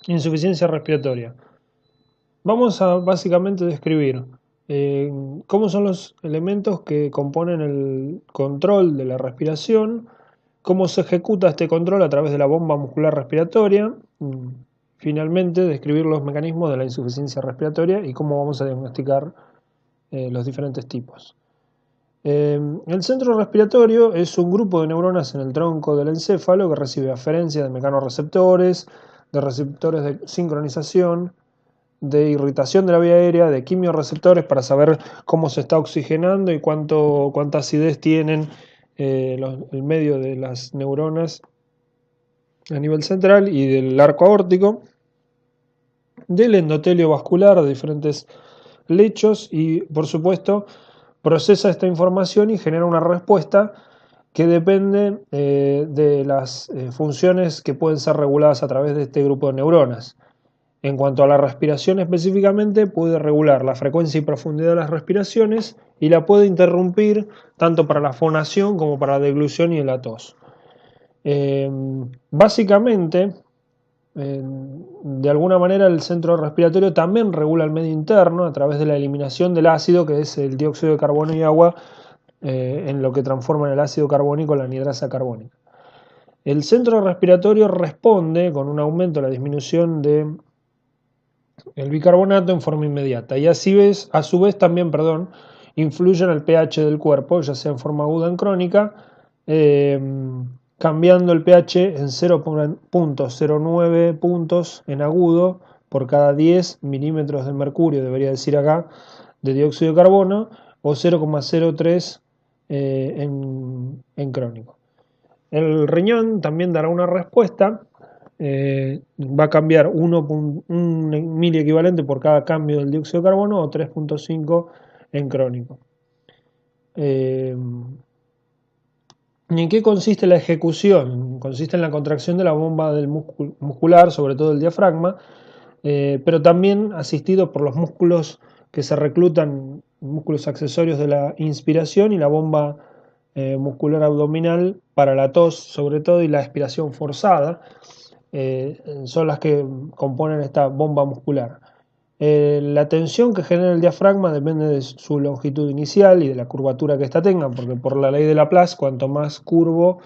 Insuficiencia respiratoria. Vamos a básicamente describir cómo son los elementos que componen el control de la respiración, cómo se ejecuta este control a través de la bomba muscular respiratoria, finalmente describir los mecanismos de la insuficiencia respiratoria y cómo vamos a diagnosticar los diferentes tipos. El centro respiratorio es un grupo de neuronas en el tronco del encéfalo que recibe aferencia de mecanorreceptores, de receptores de sincronización, de irritación de la vía aérea, de quimiorreceptores para saber cómo se está oxigenando y cuánta acidez tienen el medio de las neuronas a nivel central y del arco aórtico, del endotelio vascular de diferentes lechos y, por supuesto, procesa esta información y genera una respuesta que depende de las funciones que pueden ser reguladas a través de este grupo de neuronas. En cuanto a la respiración específicamente, puede regular la frecuencia y profundidad de las respiraciones y la puede interrumpir tanto para la fonación como para la deglución y la tos. Básicamente, de alguna manera el centro respiratorio también regula el medio interno a través de la eliminación del ácido, que es el dióxido de carbono y agua, en lo que transforma el ácido carbónico en la anhidrasa carbónica. El centro respiratorio responde con un aumento o la disminución de el bicarbonato en forma inmediata y a su vez también, influye en el pH del cuerpo, ya sea en forma aguda o en crónica, cambiando el pH en 0.09 puntos en agudo por cada 10 milímetros de mercurio, debería decir acá, de dióxido de carbono, o 0,03 en crónico. El riñón también dará una respuesta, va a cambiar un mili equivalente por cada cambio del dióxido de carbono o 3,5 en crónico. ¿Y en qué consiste la ejecución? Consiste en la contracción de la bomba del muscular, sobre todo el diafragma, pero también asistido por los músculos que se reclutan, músculos accesorios de la inspiración y la bomba muscular abdominal para la tos, sobre todo, y la expiración forzada, son las que componen esta bomba muscular. La tensión que genera el diafragma depende de su longitud inicial y de la curvatura que ésta tenga, porque por la ley de Laplace, cuanto más curvo,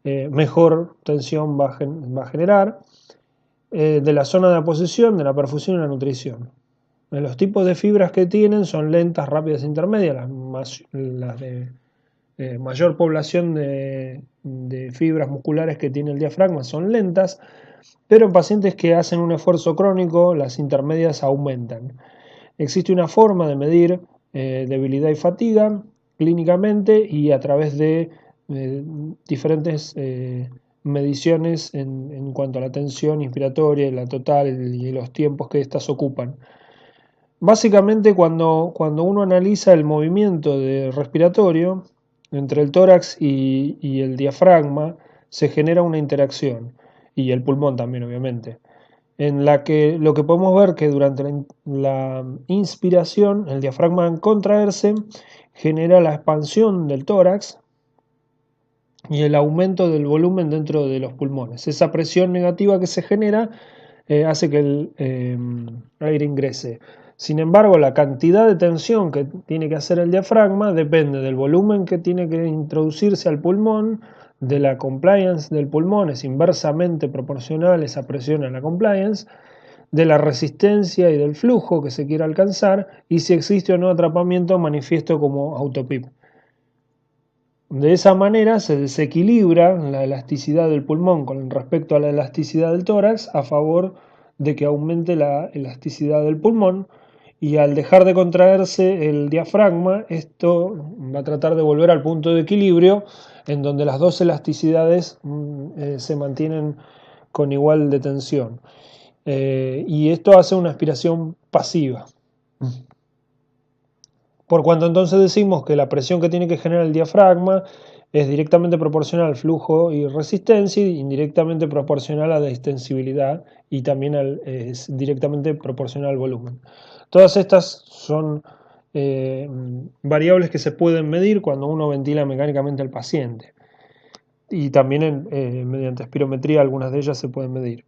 mejor tensión va a generar, de la zona de aposición, de la perfusión y la nutrición. Los tipos de fibras que tienen son lentas, rápidas e intermedias. Las de mayor población de fibras musculares que tiene el diafragma son lentas, pero en pacientes que hacen un esfuerzo crónico, las intermedias aumentan. Existe una forma de medir debilidad y fatiga clínicamente y a través de diferentes mediciones en cuanto a la tensión inspiratoria, la total y los tiempos que éstas ocupan. Básicamente, cuando uno analiza el movimiento respiratorio entre el tórax y el diafragma, se genera una interacción, y el pulmón también, obviamente, en la que lo que podemos ver que durante la inspiración, el diafragma al contraerse genera la expansión del tórax y el aumento del volumen dentro de los pulmones. Esa presión negativa que se genera hace que el aire ingrese. Sin embargo, la cantidad de tensión que tiene que hacer el diafragma depende del volumen que tiene que introducirse al pulmón, de la compliance del pulmón, es inversamente proporcional esa presión a la compliance, de la resistencia y del flujo que se quiera alcanzar y si existe o no atrapamiento manifiesto como autopip. De esa manera se desequilibra la elasticidad del pulmón con respecto a la elasticidad del tórax a favor de que aumente la elasticidad del pulmón, y al dejar de contraerse el diafragma, esto va a tratar de volver al punto de equilibrio en donde las dos elasticidades se mantienen con igual de tensión. Y esto hace una aspiración pasiva. Por cuanto entonces decimos que la presión que tiene que generar el diafragma es directamente proporcional al flujo y resistencia y indirectamente proporcional a la distensibilidad y también es directamente proporcional al volumen. Todas estas son variables que se pueden medir cuando uno ventila mecánicamente al paciente y también mediante espirometría algunas de ellas se pueden medir.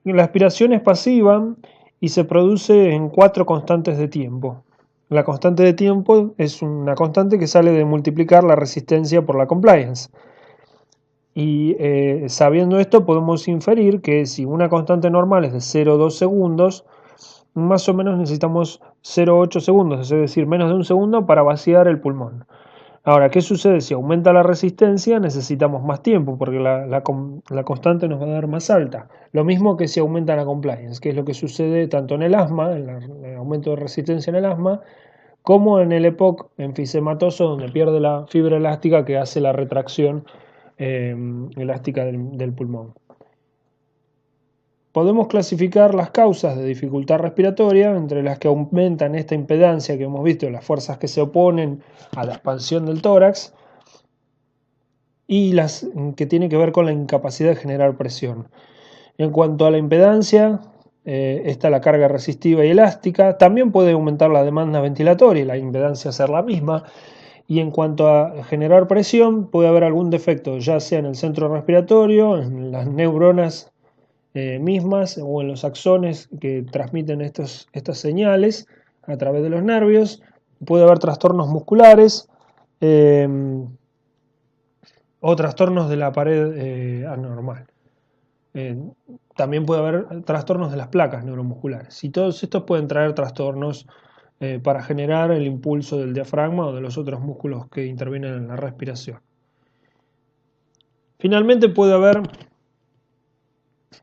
La aspiración es pasiva y se produce en 4 constantes de tiempo. La constante de tiempo es una constante que sale de multiplicar la resistencia por la compliance. Y sabiendo esto podemos inferir que si una constante normal es de 0,2 segundos, más o menos necesitamos 0,8 segundos, es decir, menos de un segundo para vaciar el pulmón. Ahora, ¿qué sucede? Si aumenta la resistencia, necesitamos más tiempo, porque la constante nos va a dar más alta. Lo mismo que si aumenta la compliance, que es lo que sucede tanto en el asma, en el aumento de resistencia en el asma, como en el EPOC enfisematoso, donde pierde la fibra elástica que hace la retracción elástica del pulmón. Podemos clasificar las causas de dificultad respiratoria, entre las que aumentan esta impedancia que hemos visto, las fuerzas que se oponen a la expansión del tórax, y las que tienen que ver con la incapacidad de generar presión. En cuanto a la impedancia, está la carga resistiva y elástica. También puede aumentar la demanda ventilatoria y la impedancia ser la misma. Y en cuanto a generar presión, puede haber algún defecto, ya sea en el centro respiratorio, en las neuronas mismas o en los axones que transmiten estas señales a través de los nervios. Puede haber trastornos musculares o trastornos de la pared anormal. También puede haber trastornos de las placas neuromusculares. Y todos estos pueden traer trastornos para generar el impulso del diafragma o de los otros músculos que intervienen en la respiración. Finalmente puede haber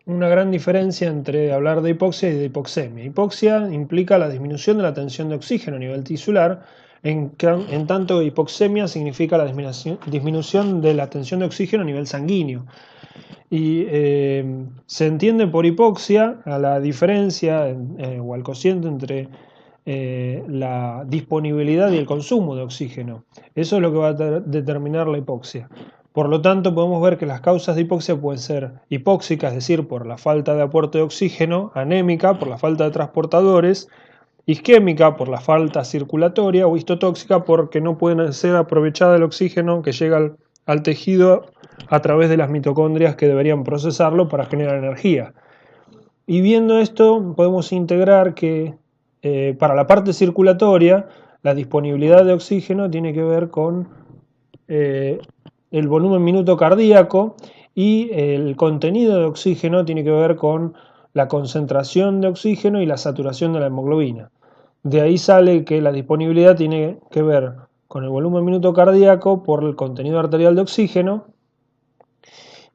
una gran diferencia entre hablar de hipoxia y de hipoxemia. Hipoxia implica la disminución de la tensión de oxígeno a nivel tisular, en tanto hipoxemia significa la disminución de la tensión de oxígeno a nivel sanguíneo. Y se entiende por hipoxia a la diferencia o al cociente entre la disponibilidad y el consumo de oxígeno. Eso es lo que va a determinar la hipoxia. Por lo tanto, podemos ver que las causas de hipoxia pueden ser hipóxicas, es decir, por la falta de aporte de oxígeno, anémica, por la falta de transportadores, isquémica, por la falta circulatoria, o histotóxica, porque no pueden ser aprovechada el oxígeno que llega al tejido a través de las mitocondrias que deberían procesarlo para generar energía. Y viendo esto, podemos integrar que para la parte circulatoria, la disponibilidad de oxígeno tiene que ver con el volumen minuto cardíaco y el contenido de oxígeno tiene que ver con la concentración de oxígeno y la saturación de la hemoglobina. De ahí sale que la disponibilidad tiene que ver con el volumen minuto cardíaco por el contenido arterial de oxígeno,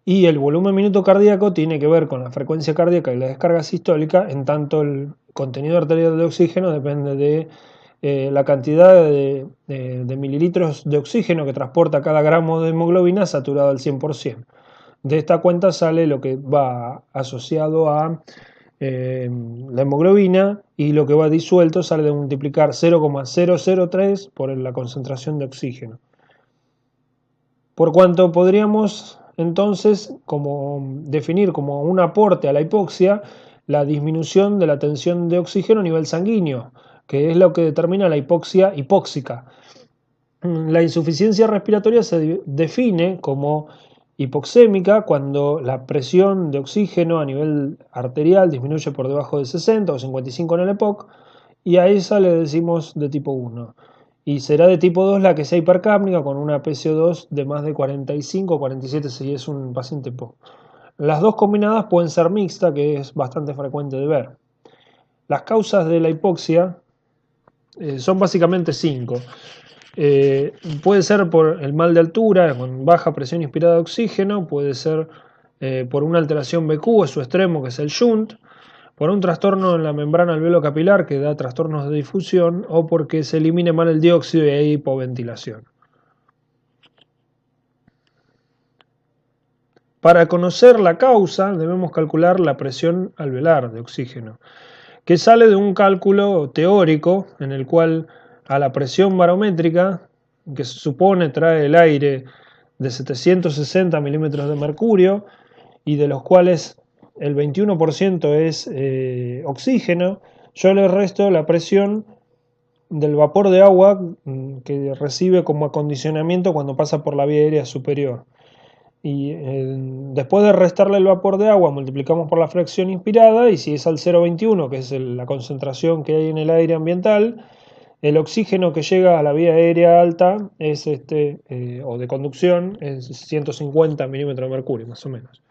y el volumen minuto cardíaco tiene que ver con la frecuencia cardíaca y la descarga sistólica, en tanto el contenido arterial de oxígeno depende de la cantidad de mililitros de oxígeno que transporta cada gramo de hemoglobina saturado al 100%. De esta cuenta sale lo que va asociado a la hemoglobina, y lo que va disuelto sale de multiplicar 0,003 por la concentración de oxígeno. Por cuanto podríamos entonces definir como un aporte a la hipoxia la disminución de la tensión de oxígeno a nivel sanguíneo, que es lo que determina la hipoxia hipóxica. La insuficiencia respiratoria se define como hipoxémica cuando la presión de oxígeno a nivel arterial disminuye por debajo de 60 o 55 en el EPOC, y a esa le decimos de tipo 1. Y será de tipo 2 la que sea hipercápnica con una PCO2 de más de 45 o 47 si es un paciente EPOC. Las dos combinadas pueden ser mixtas, que es bastante frecuente de ver. Las causas de la hipoxia son básicamente 5. Puede ser por el mal de altura, con baja presión inspirada de oxígeno, puede ser por una alteración BQ, es su extremo, que es el shunt, por un trastorno en la membrana alveolo capilar que da trastornos de difusión, o porque se elimine mal el dióxido y hay hipoventilación. Para conocer la causa debemos calcular la presión alveolar de oxígeno, que sale de un cálculo teórico en el cual a la presión barométrica, que se supone trae el aire de 760 milímetros de mercurio y de los cuales el 21% es oxígeno, yo le resto la presión del vapor de agua que recibe como acondicionamiento cuando pasa por la vía aérea superior. Y después de restarle el vapor de agua, multiplicamos por la fracción inspirada, y si es al 0,21, que es la concentración que hay en el aire ambiental, el oxígeno que llega a la vía aérea alta es o de conducción, es 150 milímetros de mercurio, más o menos.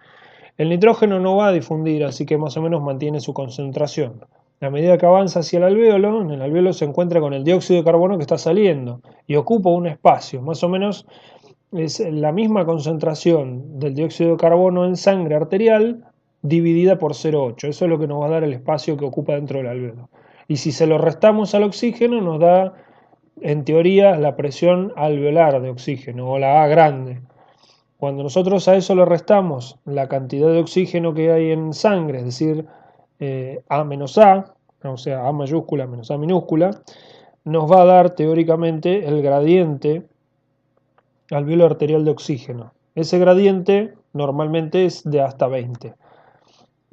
El nitrógeno no va a difundir, así que más o menos mantiene su concentración. A medida que avanza hacia el alvéolo, en el alvéolo se encuentra con el dióxido de carbono que está saliendo y ocupa un espacio, más o menos es la misma concentración del dióxido de carbono en sangre arterial dividida por 0,8. Eso es lo que nos va a dar el espacio que ocupa dentro del alvéolo. Y si se lo restamos al oxígeno, nos da, en teoría, la presión alveolar de oxígeno, o la A grande. Cuando nosotros a eso le restamos la cantidad de oxígeno que hay en sangre, es decir, A menos A, o sea, A mayúscula menos A minúscula, nos va a dar teóricamente el gradiente alvéolo arterial de oxígeno. Ese gradiente normalmente es de hasta 20.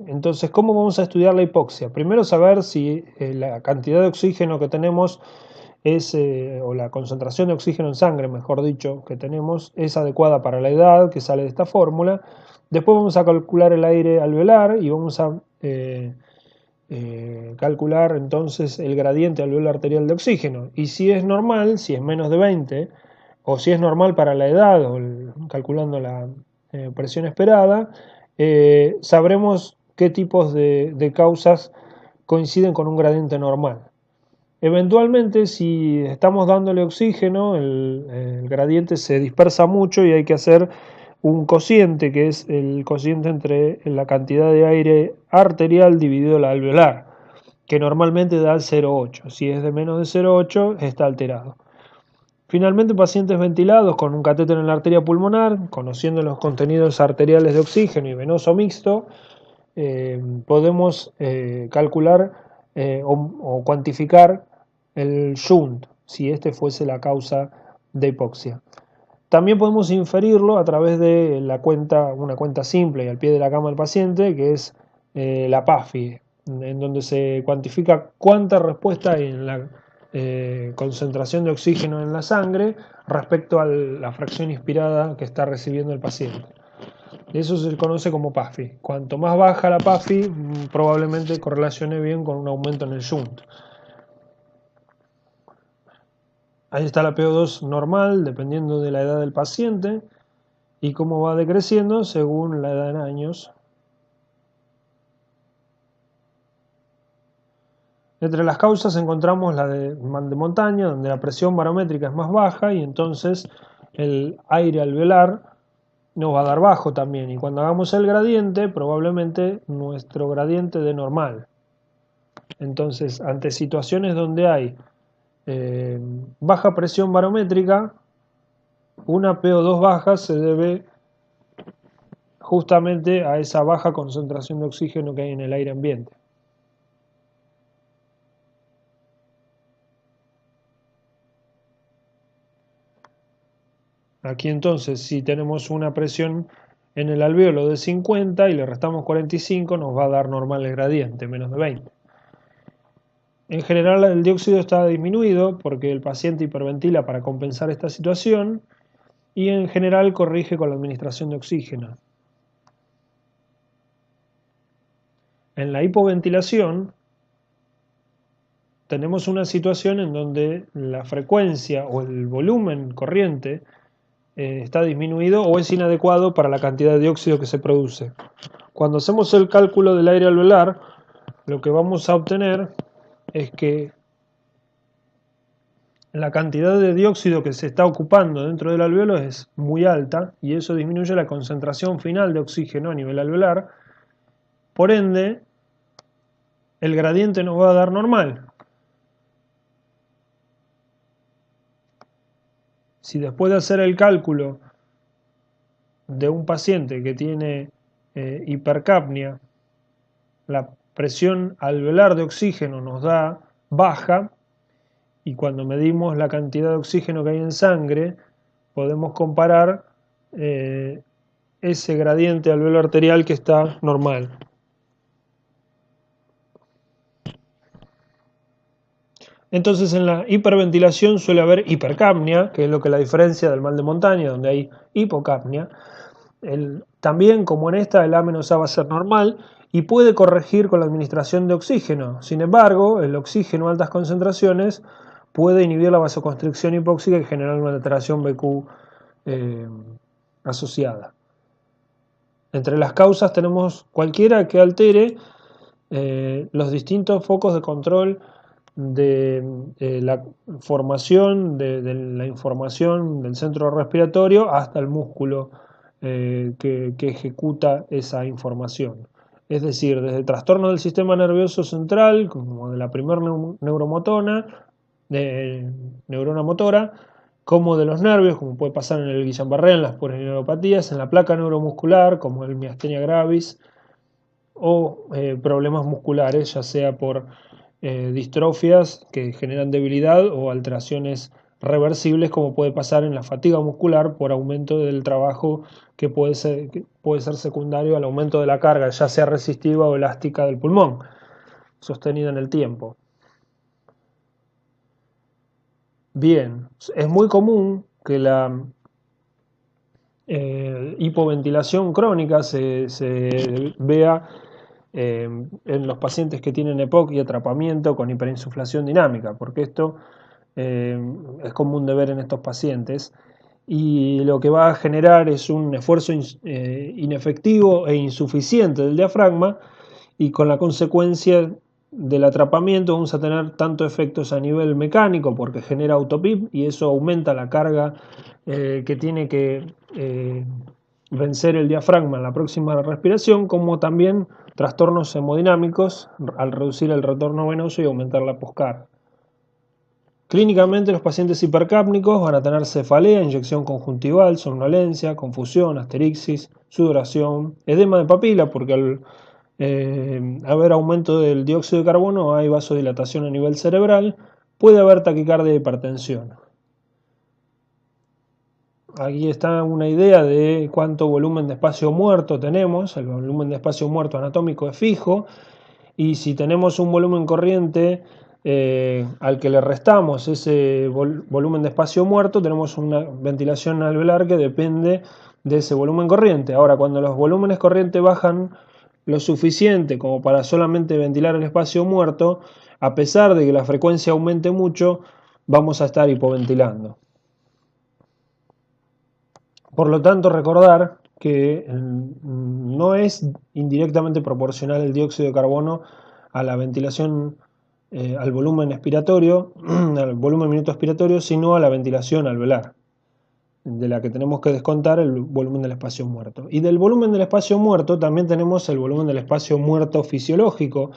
Entonces, ¿cómo vamos a estudiar la hipoxia? Primero saber si la cantidad de oxígeno que tenemos o la concentración de oxígeno en sangre, mejor dicho, que tenemos, es adecuada para la edad, que sale de esta fórmula. Después vamos a calcular el aire alveolar y vamos a calcular entonces el gradiente alveolo arterial de oxígeno. Y si es normal, si es menos de 20, o si es normal para la edad, calculando la presión esperada, sabremos qué tipos de causas coinciden con un gradiente normal. Eventualmente, si estamos dándole oxígeno, el gradiente se dispersa mucho y hay que hacer un cociente, que es el cociente entre la cantidad de aire arterial dividido la alveolar, que normalmente da 0,8. Si es de menos de 0,8, está alterado. Finalmente, pacientes ventilados con un catéter en la arteria pulmonar, conociendo los contenidos arteriales de oxígeno y venoso mixto, podemos calcular o cuantificar el shunt, si este fuese la causa de hipoxia. También podemos inferirlo a través de una cuenta simple y al pie de la cama del paciente, que es la PAFI, en donde se cuantifica cuánta respuesta hay en la concentración de oxígeno en la sangre respecto a la fracción inspirada que está recibiendo el paciente. Eso se conoce como PAFI. Cuanto más baja la PAFI, probablemente correlacione bien con un aumento en el shunt. Ahí está la PO2 normal, dependiendo de la edad del paciente y cómo va decreciendo según la edad en años. Entre las causas encontramos la de montaña, donde la presión barométrica es más baja y entonces el aire alveolar nos va a dar bajo también. Y cuando hagamos el gradiente, probablemente nuestro gradiente dé normal. Entonces, ante situaciones donde hay baja presión barométrica, una PO2 baja se debe justamente a esa baja concentración de oxígeno que hay en el aire ambiente. Aquí entonces, si tenemos una presión en el alvéolo de 50 y le restamos 45, nos va a dar normal el gradiente, menos de 20. En general el dióxido está disminuido porque el paciente hiperventila para compensar esta situación y en general corrige con la administración de oxígeno. En la hipoventilación tenemos una situación en donde la frecuencia o el volumen corriente está disminuido o es inadecuado para la cantidad de dióxido que se produce. Cuando hacemos el cálculo del aire alveolar, lo que vamos a obtener es que la cantidad de dióxido que se está ocupando dentro del alvéolo es muy alta y eso disminuye la concentración final de oxígeno a nivel alveolar. Por ende, el gradiente nos va a dar normal. Si después de hacer el cálculo de un paciente que tiene hipercapnia, la presión alveolar de oxígeno nos da baja, y cuando medimos la cantidad de oxígeno que hay en sangre, podemos comparar ese gradiente alveolo arterial que está normal. Entonces en la hiperventilación suele haber hipercapnia, que es lo que la diferencia del mal de montaña, donde hay hipocapnia, También, como en esta, el A-A va a ser normal y puede corregir con la administración de oxígeno. Sin embargo, el oxígeno a altas concentraciones puede inhibir la vasoconstricción hipóxica y generar una alteración BQ asociada. Entre las causas tenemos cualquiera que altere los distintos focos de control de la formación de la información del centro respiratorio hasta el músculo que ejecuta esa información. Es decir, desde trastornos del sistema nervioso central, como de la primera neurona motora, como de los nervios, como puede pasar en el Guillain-Barré, en las polineuropatías, en la placa neuromuscular, como el miastenia gravis, o problemas musculares, ya sea por distrofias que generan debilidad o alteraciones reversibles, como puede pasar en la fatiga muscular por aumento del trabajo que puede ser secundario al aumento de la carga, ya sea resistiva o elástica del pulmón, sostenida en el tiempo. Bien, es muy común que la hipoventilación crónica se vea en los pacientes que tienen EPOC y atrapamiento con hiperinsuflación dinámica, porque esto es común de ver en estos pacientes y lo que va a generar es un esfuerzo inefectivo e insuficiente del diafragma y con la consecuencia del atrapamiento vamos a tener tanto efectos a nivel mecánico porque genera autopip y eso aumenta la carga que tiene que vencer el diafragma en la próxima respiración, como también trastornos hemodinámicos al reducir el retorno venoso y aumentar la poscarga. Clínicamente los pacientes hipercápnicos van a tener cefalea, inyección conjuntival, somnolencia, confusión, asterixis, sudoración, edema de papila porque al haber aumento del dióxido de carbono hay vasodilatación a nivel cerebral, puede haber taquicardia y hipertensión. Aquí está una idea de cuánto volumen de espacio muerto tenemos. El volumen de espacio muerto anatómico es fijo y si tenemos un volumen corriente al que le restamos ese volumen de espacio muerto, tenemos una ventilación alveolar que depende de ese volumen corriente. Ahora, cuando los volúmenes corrientes bajan lo suficiente como para solamente ventilar el espacio muerto, a pesar de que la frecuencia aumente mucho, vamos a estar hipoventilando. Por lo tanto, recordar que no es indirectamente proporcional el dióxido de carbono a la ventilación, al volumen expiratorio, al volumen minuto expiratorio, sino a la ventilación alveolar, de la que tenemos que descontar el volumen del espacio muerto. Y del volumen del espacio muerto también tenemos el volumen del espacio muerto fisiológico,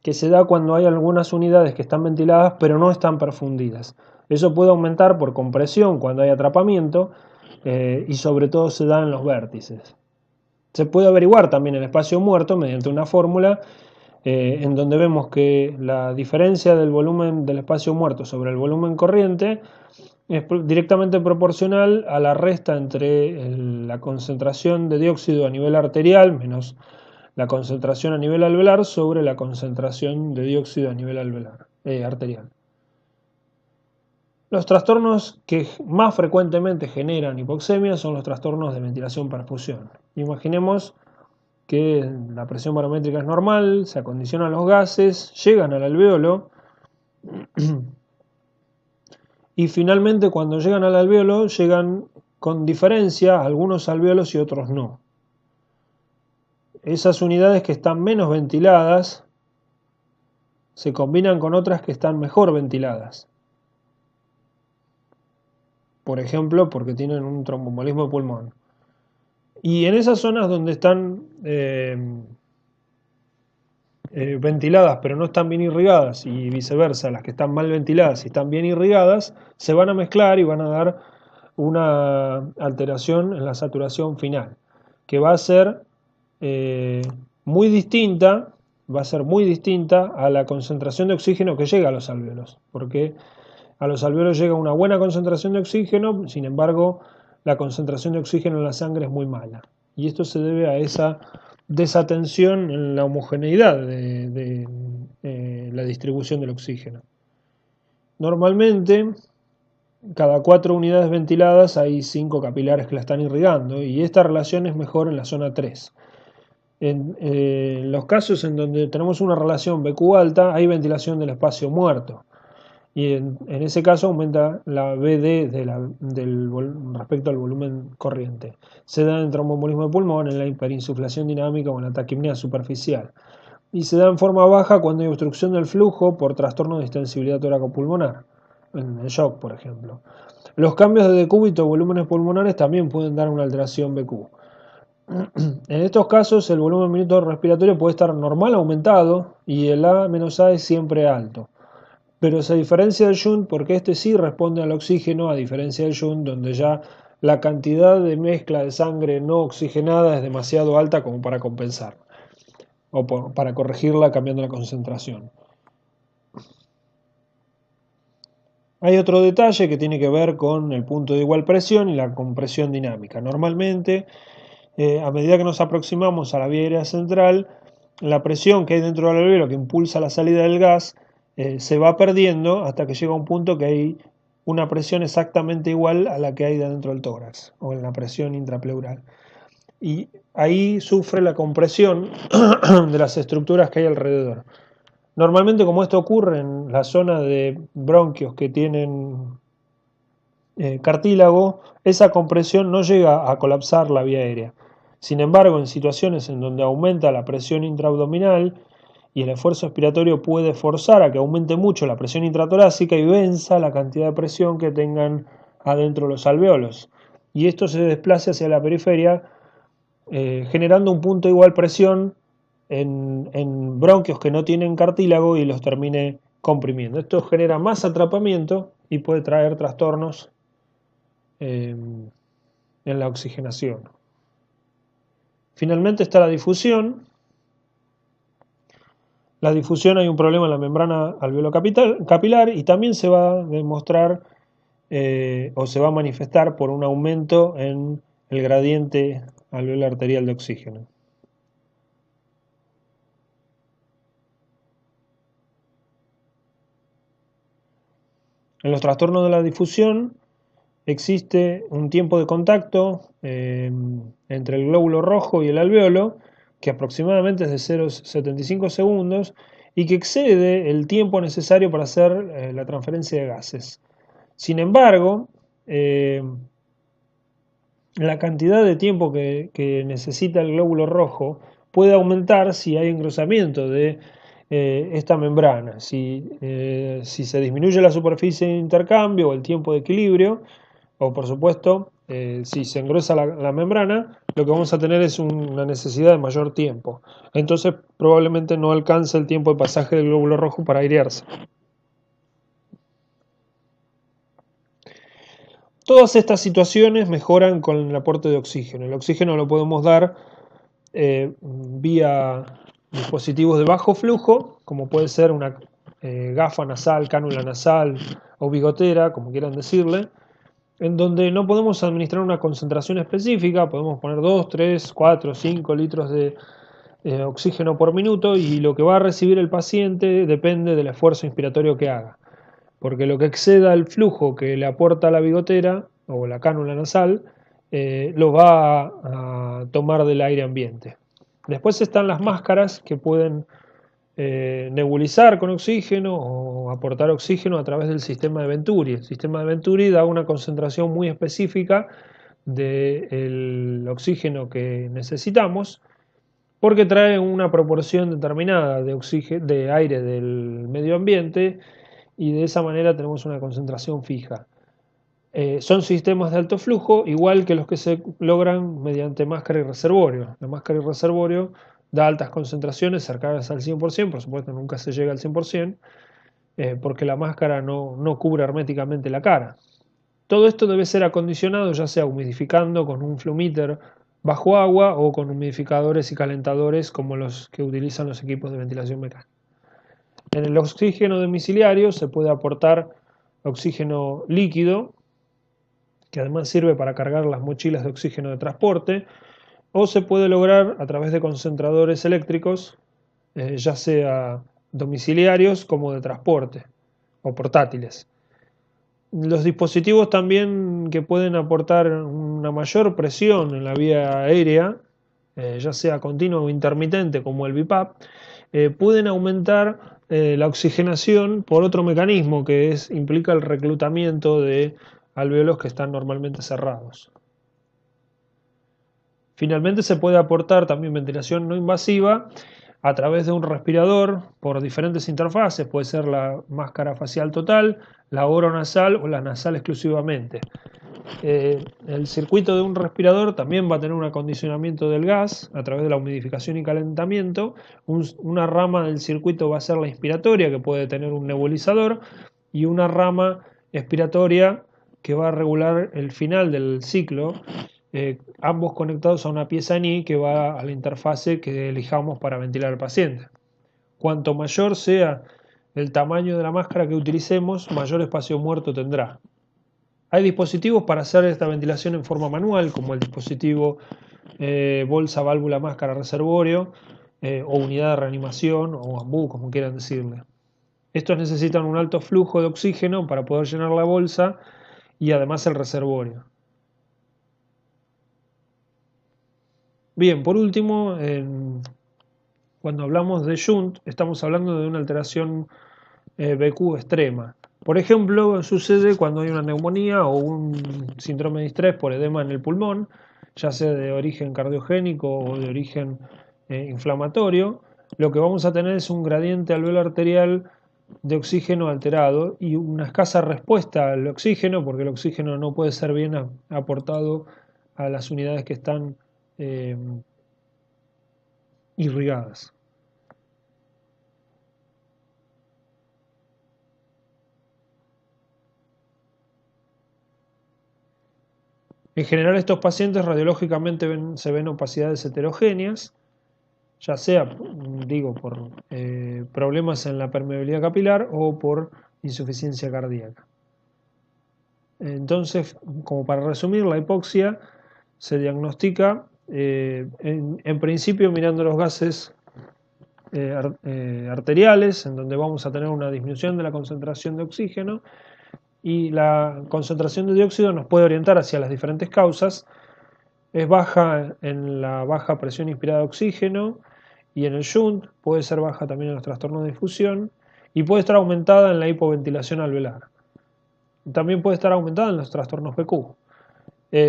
que se da cuando hay algunas unidades que están ventiladas pero no están perfundidas. Eso puede aumentar por compresión cuando hay atrapamiento y sobre todo se da en los vértices. Se puede averiguar también el espacio muerto mediante una fórmula en donde vemos que la diferencia del volumen del espacio muerto sobre el volumen corriente es directamente proporcional a la resta entre la concentración de dióxido a nivel arterial menos la concentración a nivel alveolar sobre la concentración de dióxido a nivel arterial. Los trastornos que más frecuentemente generan hipoxemia son los trastornos de ventilación-perfusión. Imaginemos que la presión barométrica es normal, se acondicionan los gases, llegan al alveolo y finalmente cuando llegan al alveolo llegan con diferencia algunos alveolos y otros no. Esas unidades que están menos ventiladas se combinan con otras que están mejor ventiladas. Por ejemplo, porque tienen un tromboembolismo de pulmón. Y en esas zonas donde están ventiladas pero no están bien irrigadas y viceversa, las que están mal ventiladas y están bien irrigadas, se van a mezclar y van a dar una alteración en la saturación final, que va a ser muy distinta a la concentración de oxígeno que llega a los alvéolos, porque a los alvéolos llega una buena concentración de oxígeno, sin embargo, la concentración de oxígeno en la sangre es muy mala. Y esto se debe a esa desatención en la homogeneidad de la distribución del oxígeno. Normalmente, cada 4 unidades ventiladas hay 5 capilares que la están irrigando, y esta relación es mejor en la zona 3. En los casos en donde tenemos una relación BQ alta, hay ventilación del espacio muerto, y en ese caso aumenta la BD respecto al volumen corriente. Se da en tromboembolismo de pulmón, en la hiperinsuflación dinámica o en la taquipnea superficial. Y se da en forma baja cuando hay obstrucción del flujo por trastorno de distensibilidad tóraco-pulmonar, en el shock, por ejemplo. Los cambios de decúbito o volúmenes pulmonares también pueden dar una alteración BQ. En estos casos, el volumen minuto respiratorio puede estar normal aumentado y el A-A es siempre alto. Pero se diferencia del shunt porque este sí responde al oxígeno, a diferencia del shunt, donde ya la cantidad de mezcla de sangre no oxigenada es demasiado alta como para compensar o para corregirla cambiando la concentración. Hay otro detalle que tiene que ver con el punto de igual presión y la compresión dinámica. Normalmente, a medida que nos aproximamos a la vía aérea central, la presión que hay dentro del alveolo que impulsa la salida del gas se va perdiendo hasta que llega a un punto que hay una presión exactamente igual a la que hay dentro del tórax o en la presión intrapleural. Y ahí sufre la compresión de las estructuras que hay alrededor. Normalmente, como esto ocurre en la zona de bronquios que tienen cartílago, esa compresión no llega a colapsar la vía aérea. Sin embargo, en situaciones en donde aumenta la presión intraabdominal y el esfuerzo expiratorio puede forzar a que aumente mucho la presión intratorácica y venza la cantidad de presión que tengan adentro los alveolos. Y esto se desplace hacia la periferia, generando un punto de igual presión en bronquios que no tienen cartílago y los termine comprimiendo. Esto genera más atrapamiento y puede traer trastornos en la oxigenación. Finalmente está la difusión. La difusión, hay un problema en la membrana alveolo-capilar y también se va a demostrar o se va a manifestar por un aumento en el gradiente alveolar arterial de oxígeno. En los trastornos de la difusión existe un tiempo de contacto entre el glóbulo rojo y el alveolo que aproximadamente es de 0,75 segundos y que excede el tiempo necesario para hacer la transferencia de gases. Sin embargo, la cantidad de tiempo que necesita el glóbulo rojo puede aumentar si hay engrosamiento de esta membrana. Si se disminuye la superficie de intercambio o el tiempo de equilibrio, o por supuesto, si se engrosa la membrana, lo que vamos a tener es una necesidad de mayor tiempo. Entonces probablemente no alcance el tiempo de pasaje del glóbulo rojo para airearse. Todas estas situaciones mejoran con el aporte de oxígeno. El oxígeno lo podemos dar vía dispositivos de bajo flujo, como puede ser una gafa nasal, cánula nasal o bigotera, como quieran decirle, en donde no podemos administrar una concentración específica, podemos poner 2, 3, 4, 5 litros de oxígeno por minuto y lo que va a recibir el paciente depende del esfuerzo inspiratorio que haga. Porque lo que exceda el flujo que le aporta la bigotera o la cánula nasal lo va a tomar del aire ambiente. Después están las máscaras que pueden nebulizar con oxígeno o aportar oxígeno a través del sistema de Venturi. El sistema de Venturi da una concentración muy específica del oxígeno que necesitamos porque trae una proporción determinada de aire del medio ambiente y de esa manera tenemos una concentración fija. Son sistemas de alto flujo, igual que los que se logran mediante máscara y reservorio. La máscara y reservorio da altas concentraciones cercanas al 100%, por supuesto nunca se llega al 100%, porque la máscara no cubre herméticamente la cara. Todo esto debe ser acondicionado, ya sea humidificando con un flumíter bajo agua o con humidificadores y calentadores como los que utilizan los equipos de ventilación mecánica. En el oxígeno domiciliario se puede aportar oxígeno líquido, que además sirve para cargar las mochilas de oxígeno de transporte, o se puede lograr a través de concentradores eléctricos, ya sea domiciliarios como de transporte o portátiles. Los dispositivos también que pueden aportar una mayor presión en la vía aérea, ya sea continua o intermitente como el BiPAP, pueden aumentar la oxigenación por otro mecanismo implica el reclutamiento de alvéolos que están normalmente cerrados. Finalmente se puede aportar también ventilación no invasiva a través de un respirador por diferentes interfaces, puede ser la máscara facial total, la oronasal o la nasal exclusivamente. El circuito de un respirador también va a tener un acondicionamiento del gas a través de la humidificación y calentamiento. Una rama del circuito va a ser la inspiratoria, que puede tener un nebulizador, y una rama expiratoria que va a regular el final del ciclo, ambos conectados a una pieza NI que va a la interfase que elijamos para ventilar al paciente. Cuanto mayor sea el tamaño de la máscara que utilicemos, mayor espacio muerto tendrá. Hay dispositivos para hacer esta ventilación en forma manual, como el dispositivo bolsa, válvula, máscara, reservorio, o unidad de reanimación, o AMBU, como quieran decirle. Estos necesitan un alto flujo de oxígeno para poder llenar la bolsa y además el reservorio. Bien, por último, cuando hablamos de shunt, estamos hablando de una alteración BQ extrema. Por ejemplo, sucede cuando hay una neumonía o un síndrome de estrés por edema en el pulmón, ya sea de origen cardiogénico o de origen inflamatorio. Lo que vamos a tener es un gradiente alveolar arterial de oxígeno alterado y una escasa respuesta al oxígeno, porque el oxígeno no puede ser bien aportado a las unidades que están irrigadas. En general, estos pacientes radiológicamente se ven opacidades heterogéneas, ya sea, por problemas en la permeabilidad capilar o por insuficiencia cardíaca. Entonces, como para resumir, la hipoxia se diagnostica en principio mirando los gases arteriales, en donde vamos a tener una disminución de la concentración de oxígeno, y la concentración de dióxido nos puede orientar hacia las diferentes causas. Es baja en la baja presión inspirada de oxígeno y en el shunt, puede ser baja también en los trastornos de difusión y puede estar aumentada en la hipoventilación alveolar. También puede estar aumentada en los trastornos PQ.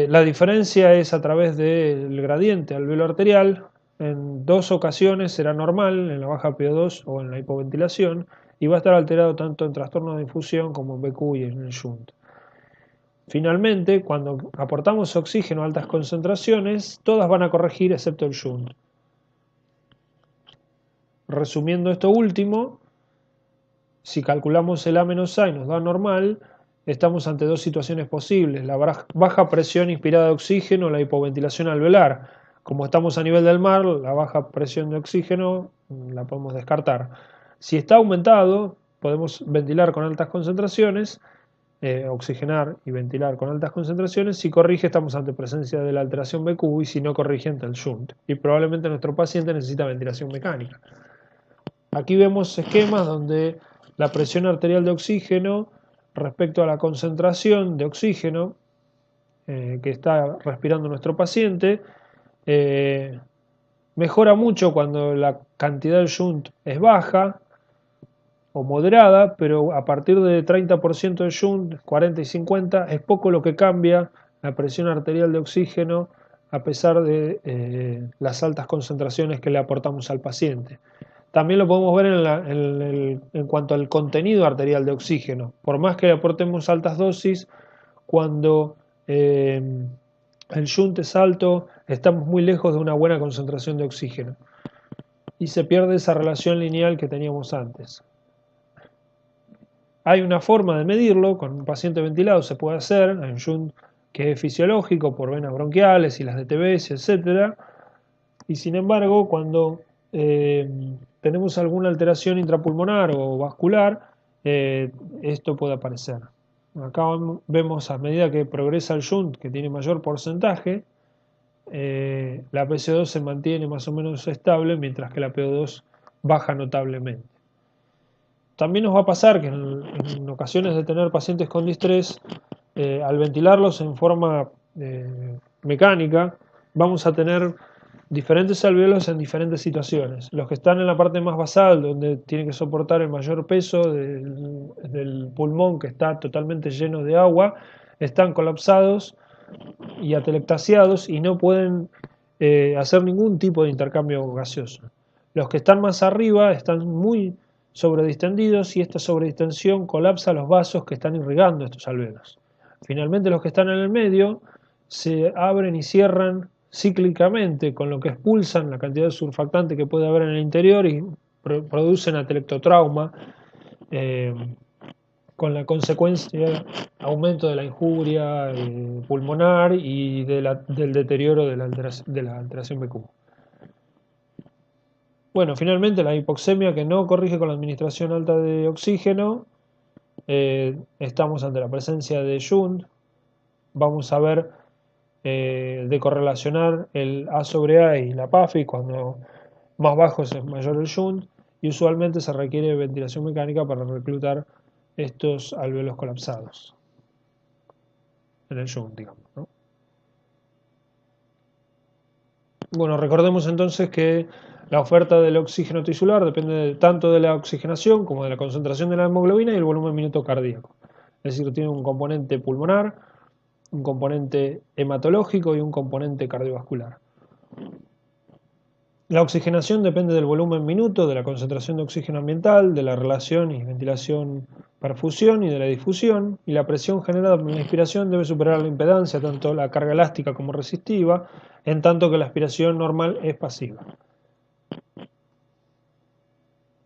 La diferencia es a través del gradiente alveolo arterial. En 2 ocasiones será normal, en la baja PO2 o en la hipoventilación, y va a estar alterado tanto en trastornos de difusión como en BQ y en el shunt. Finalmente, cuando aportamos oxígeno a altas concentraciones, todas van a corregir excepto el shunt. Resumiendo esto último, si calculamos el A menos A y nos da normal, estamos ante dos situaciones posibles: la baja presión inspirada de oxígeno o la hipoventilación alveolar. Como estamos a nivel del mar, la baja presión de oxígeno la podemos descartar. Si está aumentado, podemos ventilar con altas concentraciones, oxigenar y ventilar con altas concentraciones. Si corrige, estamos ante presencia de la alteración BQ, y si no corrige, ante el shunt. Y probablemente nuestro paciente necesita ventilación mecánica. Aquí vemos esquemas donde la presión arterial de oxígeno respecto a la concentración de oxígeno que está respirando nuestro paciente mejora mucho cuando la cantidad del shunt es baja o moderada, pero a partir de 30% de shunt, 40 y 50, es poco lo que cambia la presión arterial de oxígeno a pesar de las altas concentraciones que le aportamos al paciente. También lo podemos ver en cuanto al contenido arterial de oxígeno. Por más que le aportemos altas dosis, cuando el shunt es alto, estamos muy lejos de una buena concentración de oxígeno y se pierde esa relación lineal que teníamos antes. Hay una forma de medirlo, con un paciente ventilado se puede hacer, hay un shunt que es fisiológico por venas bronquiales y las de TBS, etc. Y sin embargo, cuando tenemos alguna alteración intrapulmonar o vascular, esto puede aparecer. Acá vemos, a medida que progresa el shunt, que tiene mayor porcentaje, la PCO2 se mantiene más o menos estable, mientras que la PO2 baja notablemente. También nos va a pasar que en ocasiones de tener pacientes con distrés, al ventilarlos en forma mecánica, vamos a tener diferentes alvéolos en diferentes situaciones. Los que están en la parte más basal, donde tienen que soportar el mayor peso del pulmón, que está totalmente lleno de agua, están colapsados y atelectasiados y no pueden hacer ningún tipo de intercambio gaseoso. Los que están más arriba están muy sobredistendidos y esta sobredistensión colapsa los vasos que están irrigando estos alvéolos. Finalmente, los que están en el medio se abren y cierran cíclicamente, con lo que expulsan la cantidad de surfactante que puede haber en el interior y producen atelectotrauma, con la consecuencia aumento de la injuria pulmonar y del deterioro de la alteración BQ. Bueno, finalmente la hipoxemia que no corrige con la administración alta de oxígeno, estamos ante la presencia de shunt. Vamos a ver de correlacionar el A sobre A y la PAFI, cuando más bajo es mayor el shunt, y usualmente se requiere ventilación mecánica para reclutar estos alvéolos colapsados en el shunt, digamos, ¿no? Bueno, recordemos entonces que la oferta del oxígeno tisular depende tanto de la oxigenación como de la concentración de la hemoglobina y el volumen minuto cardíaco. Es decir, tiene un componente pulmonar, un componente hematológico y un componente cardiovascular. La oxigenación depende del volumen minuto, de la concentración de oxígeno ambiental, de la relación y ventilación-perfusión y de la difusión, y la presión generada por la inspiración debe superar la impedancia, tanto la carga elástica como resistiva, en tanto que la aspiración normal es pasiva.